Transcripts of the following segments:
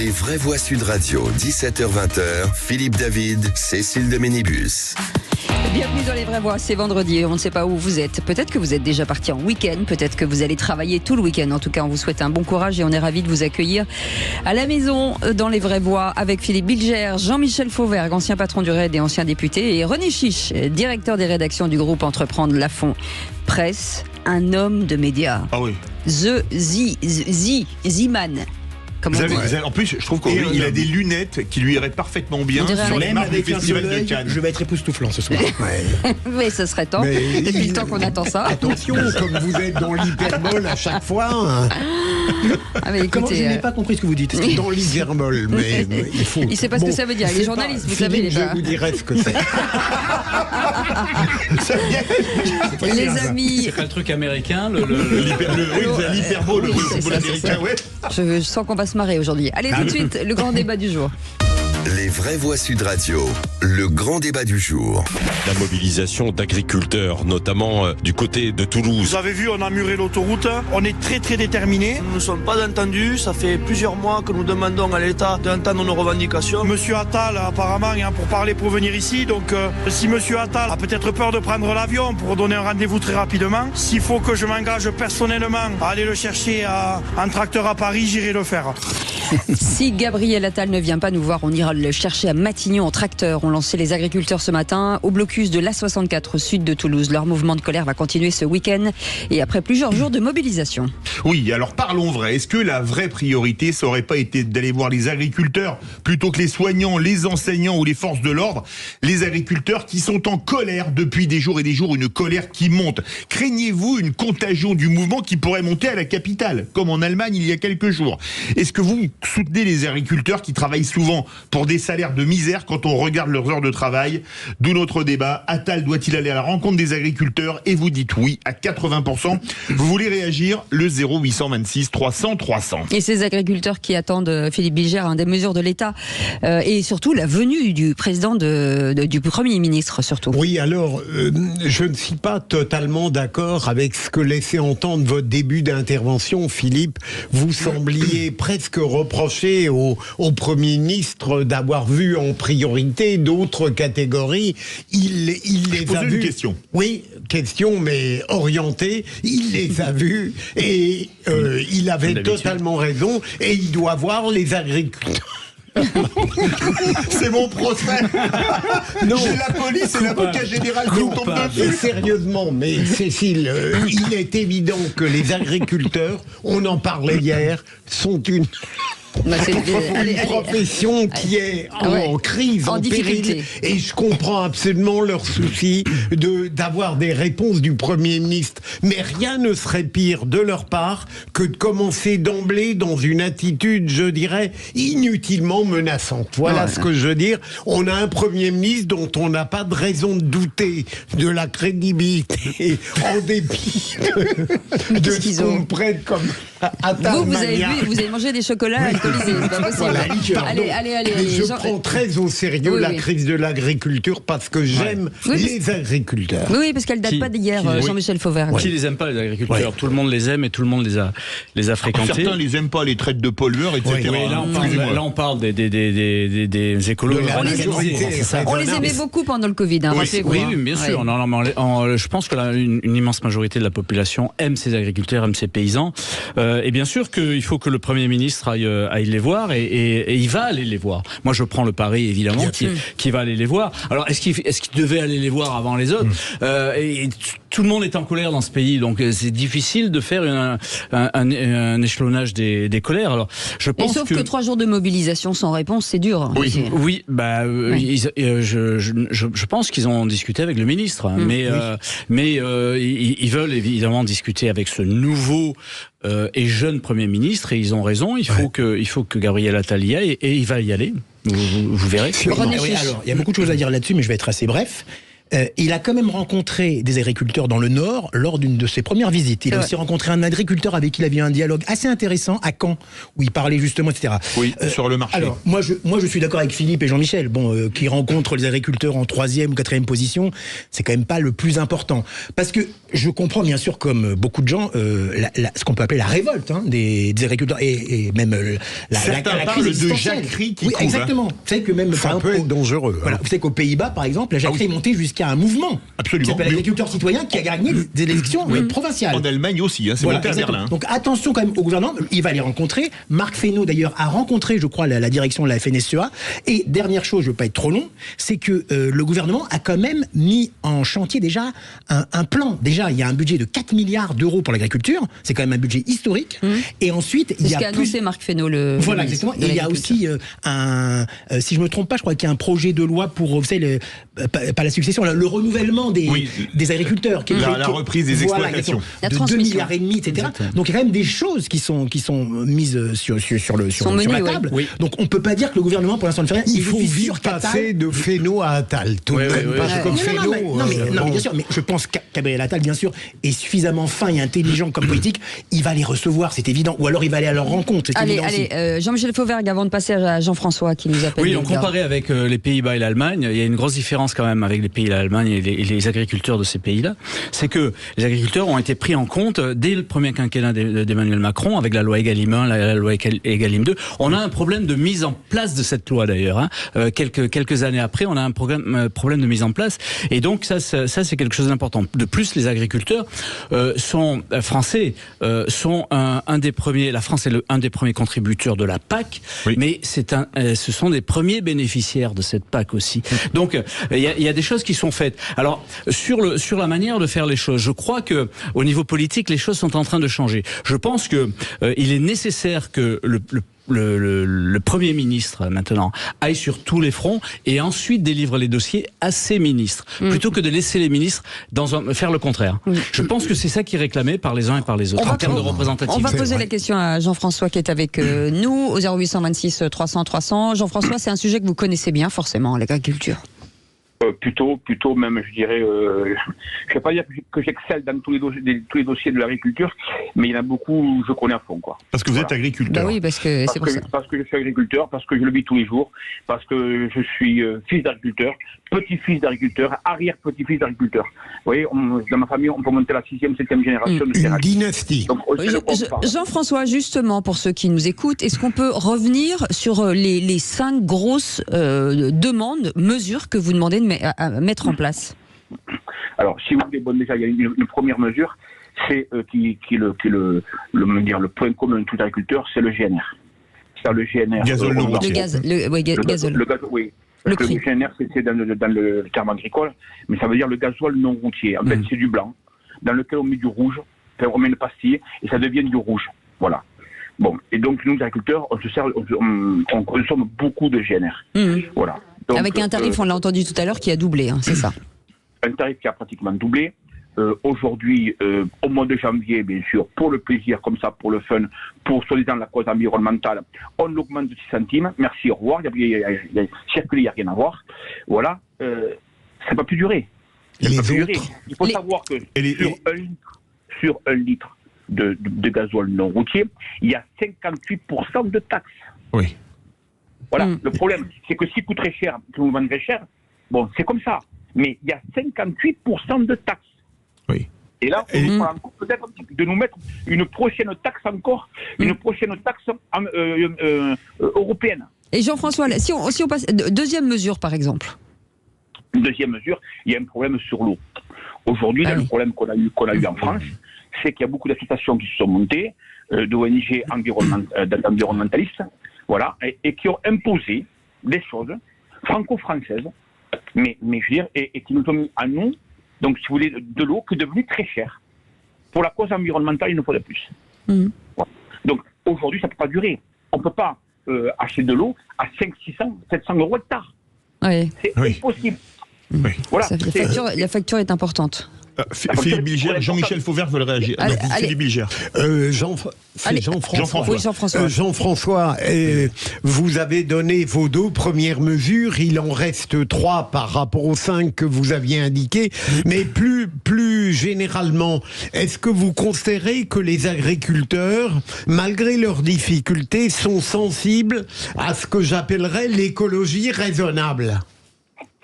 Les vraies voix Sud Radio, 17h-20h, Philippe David, Cécile de Ménibus. Bienvenue dans Les Vraies Voix, c'est vendredi, on ne sait pas où vous êtes. Peut-être que vous êtes déjà parti en week-end, peut-être que vous allez travailler tout le week-end. En tout cas, on vous souhaite un bon courage et on est ravis de vous accueillir à la maison dans Les Vraies Voix avec Philippe Bilger, Jean-Michel Fauvergue, ancien patron du RAID et ancien député, et René Chiche, directeur des rédactions du groupe Entreprendre Lafon Presse, un homme de médias. Ah oui. Z-Man. En plus, je trouve qu'il a des lunettes qui lui iraient parfaitement bien sur les marques du Festival de Cannes. Je vais être époustouflant ce soir. Mais ce serait temps. Depuis le temps qu'on attend ça. Attention, comme vous êtes dans l'hyperbole à chaque fois. Ah mais écoutez, je n'ai pas compris ce que vous dites. C'est dans l'hyperbole, mais il faut. Il sait pas ce que ça veut dire. Les journalistes, vous savez. Je vous dirai ce que c'est. Les amis. C'est pas le truc américain, l'hyperbole, le football américain, ouais. Je sens qu'on va se marrer aujourd'hui. Allez, tout de suite, le grand débat du jour. Les vraies voix Sud Radio, le grand débat du jour. La mobilisation d'agriculteurs, notamment du côté de Toulouse. Vous avez vu, on a muré l'autoroute, on est très très déterminés. Nous ne sommes pas entendus, ça fait plusieurs mois que nous demandons à l'État d'entendre nos revendications. Monsieur Attal, apparemment, est pour parler pour venir ici, donc si Monsieur Attal a peut-être peur de prendre l'avion pour donner un rendez-vous très rapidement, s'il faut que je m'engage personnellement à aller le chercher en tracteur à Paris, j'irai le faire. Si Gabriel Attal ne vient pas nous voir, on ira le chercher à Matignon en tracteur. Ont lancé les agriculteurs ce matin au blocus de l'A64 sud de Toulouse. Leur mouvement de colère va continuer ce week-end et après plusieurs jours de mobilisation. Oui, alors parlons vrai. Est-ce que la vraie priorité, ça aurait pas été d'aller voir les agriculteurs plutôt que les soignants, les enseignants ou les forces de l'ordre? Les agriculteurs qui sont en colère depuis des jours et des jours, une colère qui monte. Craignez-vous une contagion du mouvement qui pourrait monter à la capitale, comme en Allemagne il y a quelques jours? Est-ce que vous soutenez les agriculteurs qui travaillent souvent pour des salaires de misère quand on regarde leurs heures de travail? D'où notre débat. Attal doit-il aller à la rencontre des agriculteurs? Et vous dites oui à 80%. Vous voulez réagir? Le 0826 300 300. Et ces agriculteurs qui attendent, Philippe Bilger, des mesures de l'État et surtout la venue du président du Premier ministre surtout. Oui, alors je ne suis pas totalement d'accord avec ce que laissait entendre votre début d'intervention, Philippe. Vous sembliez presque reprocher au Premier ministre d'avoir vu en priorité d'autres catégories. Il les a vues. Une question. Oui, question, mais orientée. Il les a vues et il avait totalement raison. Et il doit voir les agriculteurs. C'est mon procès. Non, j'ai la police et l'avocat général qui me tombent dessus. Sérieusement, mais Cécile, il est évident que les agriculteurs, on en parlait hier, sont une profession qui est en crise, en péril, et je comprends absolument leur souci d'avoir des réponses du Premier ministre. Mais rien ne serait pire de leur part que de commencer d'emblée dans une attitude, je dirais, inutilement menaçante. Voilà ce que je veux dire. On a un Premier ministre dont on n'a pas de raison de douter de la crédibilité en dépit de ce qu'on prête comme Attal. Vous avez mangé des chocolats alcoolisés, c'est pas possible. Allez. Je prends très au sérieux la crise de l'agriculture parce que j'aime les agriculteurs. Oui, parce qu'elle date pas d'hier, Jean-Michel Fauvergue. Qui les aime pas, les agriculteurs? Tout le monde les aime et tout le monde les a fréquentés. Certains les aiment pas, les traitent de pollueurs, etc. Oui, là, on parle des écolos. On les aimait beaucoup pendant le Covid. Oui, bien sûr. Je pense que une immense majorité de la population aime ces agriculteurs, aime ces paysans. Et bien sûr qu'il faut que le Premier ministre aille les voir et il va aller les voir. Moi, je prends le pari, évidemment, qu'il va aller les voir. Alors, est-ce qu'il devait aller les voir avant les autres? Et tout le monde est en colère dans ce pays, donc c'est difficile de faire un échelonnage des colères. Alors, je pense sauf que 3 jours de mobilisation sans réponse, c'est dur. Oui. Je pense qu'ils ont discuté avec le ministre, mais ils veulent évidemment discuter avec ce nouveau et jeune Premier ministre, et ils ont raison. Il faut que Gabriel Attal y aille, et il va y aller. Vous verrez. Alors, il y a beaucoup de choses à dire là-dessus, mais je vais être assez bref. il a quand même rencontré des agriculteurs dans le Nord lors d'une de ses premières visites. Il a aussi rencontré un agriculteur avec qui il avait eu un dialogue assez intéressant à Caen, où il parlait justement, etc. Oui, sur le marché. Alors, moi je suis d'accord avec Philippe et Jean-Michel, qui rencontrent les agriculteurs en 3e ou 4e position, c'est quand même pas le plus important. Parce que je comprends bien sûr, comme beaucoup de gens, ce qu'on peut appeler la révolte des agriculteurs, et même la crise existentielle. Jacquerie qui oui, trouve, exactement. Vous savez que même, ça peut être dangereux. Voilà, vous savez qu'aux Pays-Bas, par exemple, la jacquerie est montée jusqu'à un mouvement. Absolument. Qui s'appelle l'agriculteur citoyen, qui a gagné des élections provinciales. En Allemagne aussi, c'est monté à Berlin. Donc attention quand même au gouvernement, il va les rencontrer. Marc Fesneau d'ailleurs a rencontré, je crois, la direction de la FNSEA. Et dernière chose, je ne veux pas être trop long, c'est que le gouvernement a quand même mis en chantier déjà un plan. Déjà, il y a un budget de 4 milliards d'euros pour l'agriculture. C'est quand même un budget historique. Et ensuite, il y a ce qu'a annoncé Marc Fesneau, voilà, exactement. Et il y a aussi si je me trompe pas, je crois qu'il y a un projet de loi pour, vous savez, pas la succession, le renouvellement des agriculteurs. La reprise des exploitations. De 2,5 milliards, etc. Exactement. Donc il y a quand même des choses qui sont mises sur la table. Oui. Donc on ne peut pas dire que le gouvernement, pour l'instant, ne fait rien. Il faut vite passer de Fesneau à Attal. Parce que Fesneau... Non, mais bien sûr, mais je pense qu'Gabriel Attal, bien sûr, est suffisamment fin et intelligent comme politique. Il va les recevoir, c'est évident. Ou alors il va aller à leur rencontre, c'est évident aussi. Jean-Michel Fauvergue, avant de passer à Jean-François qui nous appelle. Oui, on comparait avec les Pays-Bas et l'Allemagne. Il y a une grosse différence quand même avec les pays et l'Allemagne et les agriculteurs de ces pays-là. C'est que les agriculteurs ont été pris en compte dès le premier quinquennat d'Emmanuel Macron avec la loi Egalim 1, la loi Egalim 2. On a un problème de mise en place de cette loi d'ailleurs. Quelques années après, on a un problème de mise en place. Et donc ça c'est quelque chose d'important. De plus, les agriculteurs français sont un des premiers. La France est un des premiers contributeurs de la PAC, mais ce sont des premiers bénéficiaires de cette PAC aussi. Donc il y a des choses qui sont faites. Alors sur la manière de faire les choses, je crois que au niveau politique, les choses sont en train de changer. Je pense que il est nécessaire que le Premier ministre, maintenant, aille sur tous les fronts et ensuite délivre les dossiers à ses ministres, plutôt que de laisser les ministres faire le contraire. Je pense que c'est ça qui est réclamé par les uns et par les autres, en termes de représentativité. On va poser la question à Jean-François qui est avec nous, au 0826 300 300. Jean-François, c'est un sujet que vous connaissez bien, forcément, l'agriculture. Plutôt même, je dirais, je ne vais pas dire que j'excelle dans tous les dossiers de l'agriculture, mais il y en a beaucoup où je connais à fond, quoi. Parce que vous êtes agriculteur. Oui, parce que c'est pour ça. Parce que je suis agriculteur, parce que je le vis tous les jours, parce que je suis fils d'agriculteur, petit-fils d'agriculteur, arrière-petit-fils d'agriculteur. Vous voyez, dans ma famille, on peut monter la 6e, 7e génération de une dynastie. Donc, Jean-François, justement, pour ceux qui nous écoutent, est-ce qu'on peut revenir sur les 5 grosses demandes, mesures que vous demandez à mettre en place? Alors, si vous voulez, déjà, il y a une première mesure, c'est qui est le point commun de tout agriculteur, c'est le GNR. C'est le GNR. Gazole non routier. Gazole. Oui. Le GNR, c'est dans le terme agricole, mais ça veut dire le gazole non routier. En fait, c'est du blanc, dans lequel on met du rouge, on met une pastille, et ça devient du rouge. Voilà. Bon, et donc, nous, agriculteurs, on consomme beaucoup de GNR. Voilà. Donc, avec un tarif, on l'a entendu tout à l'heure, qui a doublé, c'est ça. Un tarif qui a pratiquement doublé. Aujourd'hui, au mois de janvier, bien sûr, pour le plaisir, comme ça, pour le fun, pour soi-disant la cause environnementale, on l'augmente de 6 centimes. Merci, au revoir. Il y a circulé, il n'y a rien à voir. Voilà. Ça ne va plus durer. Ça va plus durer. Il faut savoir que sur un litre de gazole non routier, il y a 58% de taxes. Oui. Voilà. Le problème, c'est que s'il coûte très cher, que vous vendrez cher, bon, c'est comme ça. Mais il y a 58% de taxes. Oui. Et là, on va peut-être de nous mettre une prochaine taxe encore, une prochaine taxe européenne. Et Jean-François, si on passe... Deuxième mesure, par exemple. Deuxième mesure, il y a un problème sur l'eau. Aujourd'hui, le problème qu'on a eu en France, c'est qu'il y a beaucoup d'associations qui se sont montées, d'ONG environnementalistes, voilà, et qui ont imposé des choses franco-françaises, mais je veux dire, et qui nous ont mis à nous, donc si vous voulez, de l'eau qui est devenue très chère. Pour la cause environnementale, il nous faut de plus. Voilà. Donc aujourd'hui, ça ne peut pas durer. On ne peut pas acheter de l'eau à 500, 600, 700 euros hectare. Oui. C'est impossible. Oui. Voilà. La facture est importante. Philippe Bilger, Jean-Michel Fauvert veut réagir. Philippe Bilger. Jean-François. Oui, Jean-François. Jean-François, vous avez donné vos 2 premières mesures. Il en reste 3 par rapport aux 5 que vous aviez indiqués. Mais plus généralement, est-ce que vous considérez que les agriculteurs, malgré leurs difficultés, sont sensibles à ce que j'appellerais l'écologie raisonnable?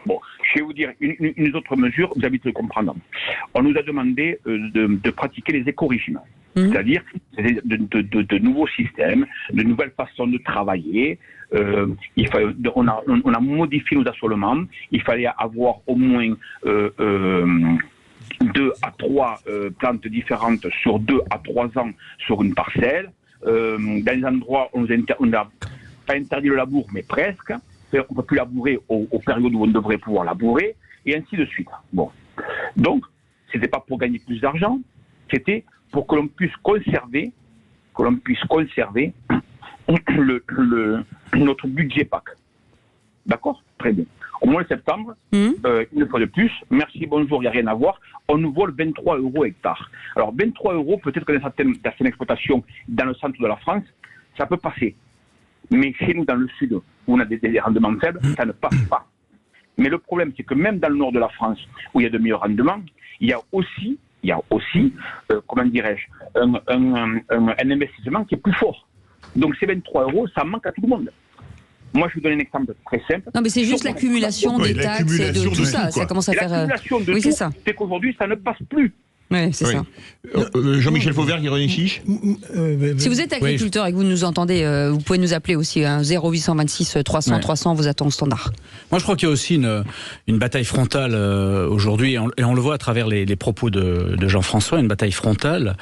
Bon, je vais vous dire une autre mesure, vous avez de comprendre. On nous a demandé de pratiquer les éco-régimes. C'est-à-dire de nouveaux systèmes, de nouvelles façons de travailler. On a modifié nos assolements. Il fallait avoir au moins 2 à 3 plantes différentes sur 2 à 3 ans sur une parcelle. Dans les endroits, on n'a pas interdit le labour, mais presque. On ne peut plus labourer aux périodes où on devrait pouvoir labourer, et ainsi de suite. Bon. Donc, ce n'était pas pour gagner plus d'argent, c'était pour que l'on puisse conserver notre budget PAC. D'accord ? Très bien. Au mois de septembre, une fois de plus, merci, bonjour, il n'y a rien à voir, on nous vole 23 € hectare. Alors 23 €, peut-être que dans certaines exploitations dans le centre de la France, ça peut passer. Mais chez nous, dans le sud, où on a des rendements faibles, ça ne passe pas. Mais le problème, c'est que même dans le nord de la France, où il y a de meilleurs rendements, il y a aussi comment dirais-je, un investissement qui est plus fort. Donc ces 23 €, ça manque à tout le monde. Moi, je vous donne un exemple très simple. Non, mais c'est juste l'accumulation des taxes, de tout ça. Ça commence à faire. L'accumulation de tout, c'est qu'aujourd'hui, ça ne passe plus. Oui, c'est ça. Jean-Michel Fauvert, Guy Chiche. Si vous êtes agriculteur et que vous nous entendez, vous pouvez nous appeler aussi, 0826 300 300, vous attend au standard. Moi, je crois qu'il y a aussi une bataille frontale aujourd'hui, et on le voit à travers les propos de Jean-François, une bataille frontale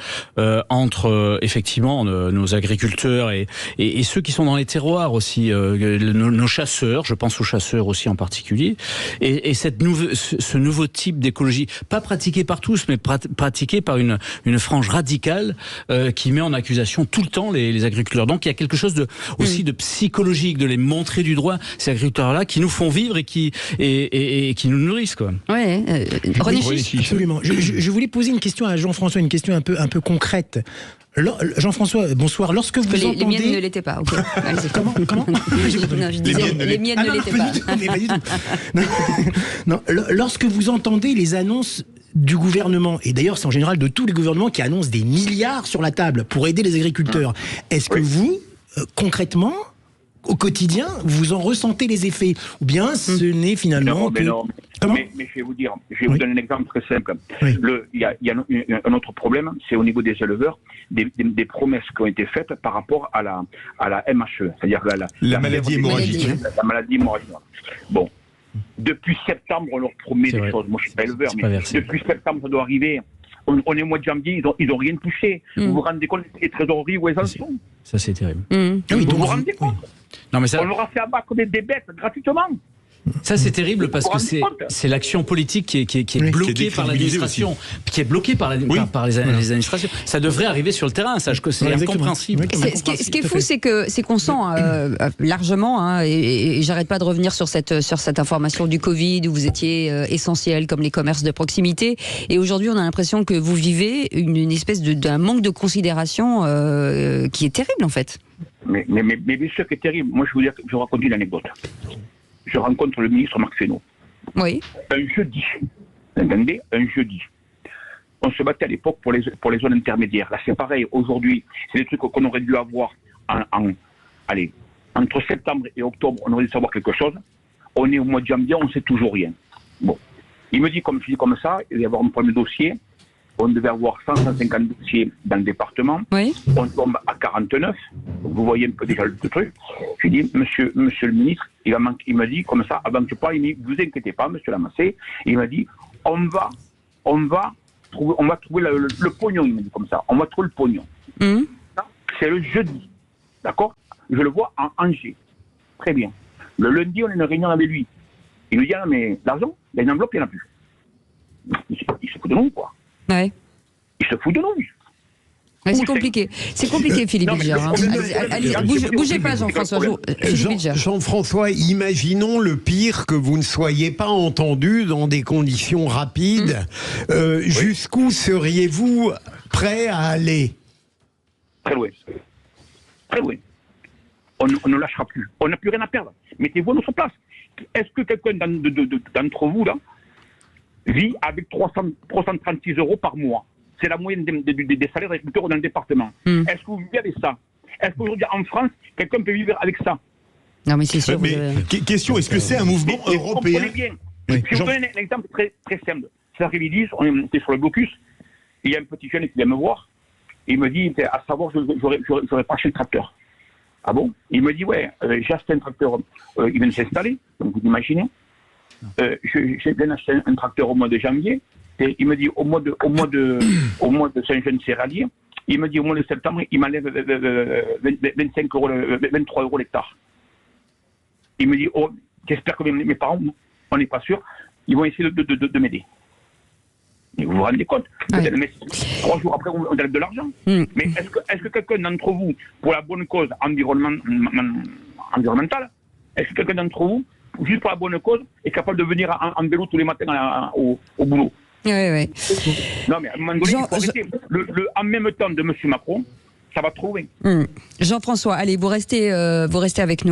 entre effectivement nos agriculteurs et ceux qui sont dans les terroirs aussi, nos chasseurs, je pense aux chasseurs aussi en particulier, et ce nouveau type d'écologie, pas pratiqué par tous, mais pratiqué par une frange radicale qui met en accusation tout le temps les agriculteurs. Donc il y a quelque chose aussi de psychologique, de les montrer du doigt, ces agriculteurs-là, qui nous font vivre et qui nous nourrissent, quoi. Oui, René Chiche. Absolument. Je voulais poser une question à Jean-François, une question un peu concrète. Jean-François, bonsoir. Lorsque vous entendez... Les miennes ne l'étaient pas. Okay. Comment je disais, les miennes ne l'étaient pas. Non, lorsque vous entendez les annonces du gouvernement, et d'ailleurs c'est en général de tous les gouvernements qui annoncent des milliards sur la table pour aider les agriculteurs, est-ce que vous, concrètement, au quotidien, vous en ressentez les effets? Ou bien ce n'est finalement mais je vais vous dire, vous donner un exemple très simple. Il y a un autre problème, c'est au niveau des éleveurs, des promesses qui ont été faites par rapport à la MHE, c'est-à-dire la maladie hémorragique. La maladie hémorragique. Bon. Depuis septembre, on leur promet des choses. Moi, je ne suis pas éleveur, mais depuis septembre, ça doit arriver. On est au mois de janvier, ils n'ont rien touché. Vous vous rendez compte des trésoreries où elles en sont? Ça, c'est terrible. Vous vous rendez compte? Non, mais ça... On leur a fait abattre des bêtes gratuitement. Ça, c'est terrible parce que c'est l'action politique qui est bloquée par l'administration, qui est bloquée par les administrations. Ça devrait arriver sur le terrain, ça, c'est incompréhensible. Ce qui est fou, c'est qu'on sent largement, et j'arrête pas de revenir sur cette information du Covid, où vous étiez essentiel, comme les commerces de proximité, et aujourd'hui, on a l'impression que vous vivez une espèce d'un manque de considération qui est terrible, en fait. Mais bien sûr que c'est terrible. Moi, je vous raconte une anecdote. Je rencontre le ministre Marc Fesneau. Oui. Un jeudi. Vous entendez ? Un jeudi. On se battait à l'époque pour les zones intermédiaires. Là, c'est pareil. Aujourd'hui, c'est des trucs qu'on aurait dû avoir entre septembre et octobre, on aurait dû savoir quelque chose. On est au mois de janvier, on ne sait toujours rien. Bon. Il me dit, comme ça, il va y avoir un premier dossier. On devait avoir 150 dossiers dans le département. Oui. On tombe à 49. Vous voyez un peu déjà le truc. Je lui dis, monsieur le ministre, il m'a dit comme ça, avant que je parle, il m'a dit, vous inquiétez pas, monsieur Lamassé. Il m'a dit, on va trouver le pognon. Il m'a dit comme ça. On va trouver le pognon. Ça, c'est le jeudi. D'accord? Je le vois en Angers. Très bien. Le lundi, on a une réunion avec lui. Il nous dit, ah, mais l'argent, il y a une enveloppe, il n'y en a plus. Il se fout de nous, quoi. Ouais. Il se fout de nous. Ouais, c'est compliqué. C'est compliqué, Philippe Bilger. Allez, bougez pas, Jean-François. Jean-François, imaginons le pire, que vous ne soyez pas entendu dans des conditions rapides. Jusqu'où seriez-vous prêt à aller? Très loin. Très loin. On ne lâchera plus. On n'a plus rien à perdre. Mettez-vous à notre place. Est-ce que quelqu'un d'entre vous, là, vit avec 336 € par mois? C'est la moyenne des salaires d'agriculteurs dans le département. Est-ce que vous vivez avec ça? Est-ce qu'aujourd'hui, en France, quelqu'un peut vivre avec ça? Non, mais c'est sûr. Question, est-ce que c'est un mouvement européen? Comprenez bien. Je vous donne un exemple très, très simple. Cet après-midi, on était sur le blocus. Il y a un petit jeune qui vient me voir. Il me dit, à savoir, j'aurais pas acheté le tracteur. Ah bon? Il me dit, ouais, j'ai acheté un tracteur. Il vient de s'installer, donc vous imaginez. J'ai bien acheté un tracteur au mois de janvier. Et il me dit, au mois de c'est un jeune céréalier, il me dit, au mois de septembre, il m'enlève 23 € l'hectare. Il me dit, oh, j'espère que mes parents, on n'est pas sûr, ils vont essayer de m'aider. Vous vous rendez compte? 3 jours après, on donne de l'argent. Mais est-ce que quelqu'un d'entre vous, pour la bonne cause environnementale, est-ce que quelqu'un d'entre vous, juste pour la bonne cause, est capable de venir en vélo tous les matins au boulot? Oui. Non, mais à un moment donné, il faut arrêter. En même temps de M. Macron, ça va trop loin. Jean-François, allez, vous restez avec nous.